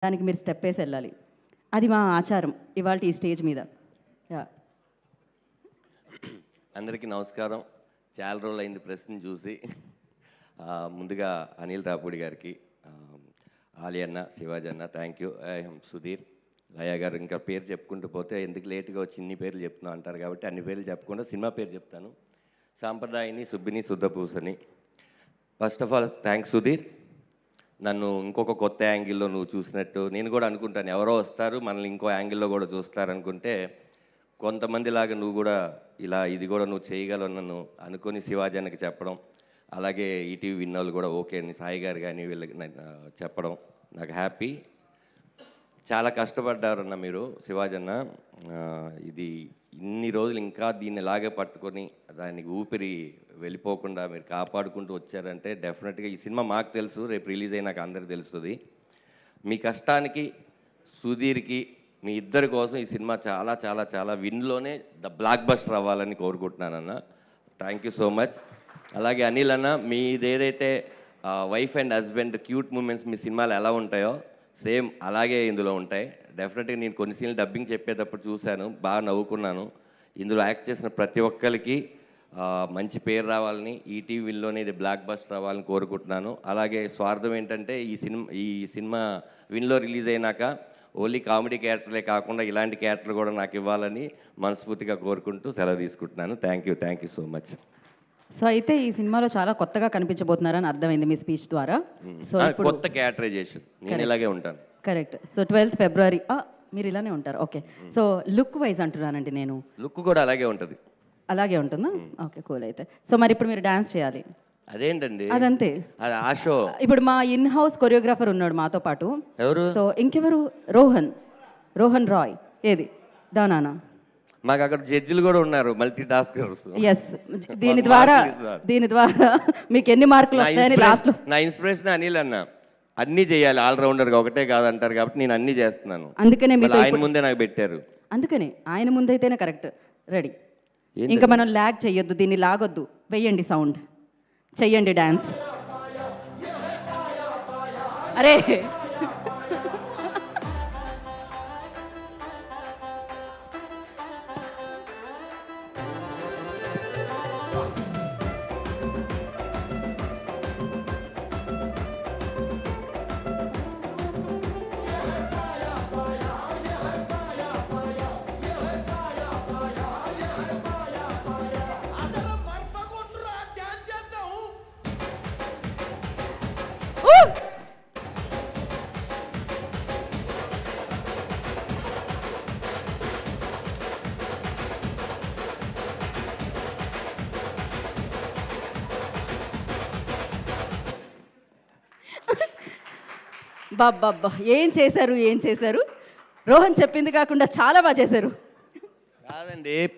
దానికి మీరు స్టెప్ వేసి వెళ్ళాలి. అది మా ఆచారం ఇవాళ ఈ స్టేజ్ మీద. యా అందరికీ నమస్కారం. చాలా రోజులైంది ప్రెస్ని చూసి. ముందుగా అనిల్ రాపూడి గారికి, ఆలి అన్న, శివాజీ అన్న, థ్యాంక్ యూ. సుధీర్, లయ గారు, ఇంకా పేరు చెప్పుకుంటూ పోతే ఎందుకు లేట్గా వచ్చి ఇన్ని పేర్లు చెప్తున్నా అంటారు కాబట్టి అన్ని పేర్లు చెప్పకుండా సినిమా పేరు చెప్తాను. సాంప్రదాయని, సుబ్బిని, శుద్ధపూసని. First of all thanks Sudheer. నన్ను ఇంకొక కొత్త యాంగిల్లో నువ్వు చూసినట్టు నేను కూడా అనుకుంటాను. ఎవరో వస్తారు మనల్ని ఇంకో యాంగిల్లో కూడా చూస్తారనుకుంటే కొంతమందిలాగా నువ్వు కూడా ఇలా ఇది కూడా నువ్వు చేయగలవు నన్ను అనుకొని శివాజీ అన్నకి చెప్పడం, అలాగే ఈటీవీ విన్నోళ్ళు కూడా ఓకే అని సాయి గారు కానీ వీళ్ళకి చెప్పడం నాకు హ్యాపీ. చాలా కష్టపడ్డారన్న మీరు శివాజీ అన్న. ఇది ఇన్ని రోజులు ఇంకా దీన్ని ఇలాగే పట్టుకొని దానికి ఊపిరి వెళ్ళిపోకుండా మీరు కాపాడుకుంటూ వచ్చారంటే డెఫినెట్గా ఈ సినిమా మాకు తెలుసు, రేపు రిలీజ్ అయినాక అందరికీ తెలుస్తుంది. మీ కష్టానికి సుధీర్కి మీ ఇద్దరి కోసం ఈ సినిమా చాలా చాలా చాలా విన్లోనే ద బ్లాక్ బస్టర్ అవ్వాలని కోరుకుంటున్నానన్న. Thank you so much. అలాగే అనిల్ అన్న, మీది ఏదైతే wife and husband cute moments మీ సినిమాలో ఎలా ఉంటాయో సేమ్ అలాగే ఇందులో ఉంటాయి. డెఫినెట్గా నేను కొన్ని సీన్లు డబ్బింగ్ చెప్పేటప్పుడు చూశాను, బాగా నవ్వుకున్నాను. ఇందులో యాక్ట్ చేసిన ప్రతి ఒక్కరికి మంచి పేరు రావాలని, ఈటీవీ విన్లోనే ఇది బ్లాక్ బస్టర్ అవ్వాలని కోరుకుంటున్నాను. అలాగే స్వార్థం ఏంటంటే ఈ సినిమా విన్లో రిలీజ్ అయినాక ఓన్లీ కామెడీ క్యారెక్టర్లే కాకుండా ఇలాంటి క్యారెక్టర్ కూడా నాకు ఇవ్వాలని మనస్ఫూర్తిగా కోరుకుంటూ సెలవు తీసుకుంటున్నాను. Thank you so much. So అయితే ఈ సినిమాలో చాలా కొత్తగా కనిపించబోతున్నారని అర్థమైంది మీ స్పీచ్ ద్వారా. సో కొత్త క్యారెక్టరైజేషన్, నేను ఇలాగే ఉంటాను. కరెక్ట్. సో 12th ఫిబ్రవరి మీరు ఇలానే ఉంటారు. ఓకే. సో లుక్ వైజ్ అంటున్నానండి నేను. లుక్ కూడా అలాగే ఉంటుంది. అలాగే ఉంటుందా? Okay, cool. అయితే సో మరి ఇప్పుడు మీరు డాన్స్ చేయాలి. అదేంటండి? అదంతే. ఆ షో ఇప్పుడు మా ఇన్ హౌస్ కొరియోగ్రాఫర్ ఉన్నాడు మాతో పాటు. ఎవరు? సో ఇంకెవరు? రోహన్ రాయ్. ఏది దానానా? మాకు అక్కడ జడ్జిలు కూడా ఉన్నారు, మల్టీ టాస్కర్స్. ఎస్. దీని ద్వారా మీకు ఎన్ని మార్కులు వస్తాయని లాస్ట్లో. నా ఇన్స్పిరేషన్ అనిల్ అన్న. అన్నీ చేయాలి, ఆల్రౌండర్గా ఒకటే కాదంటారు కాబట్టి నేను అన్నీ చేస్తున్నాను. అందుకనే ఆయన ముందే నాకు పెట్టారు. అందుకనే ఆయన ముందైతేనే కరెక్ట్. రెడీ. ఇంకా మనం ల్యాగ్ చెయ్యొద్దు, దీన్ని లాగొద్దు. వెయ్యండి సౌండ్, చెయ్యండి డాన్స్. అరే బాబ్బా, ఏం చేశారు. రోహన్ చెప్పింది కాకుండా చాలా బాగా చేశారు. కాదండి,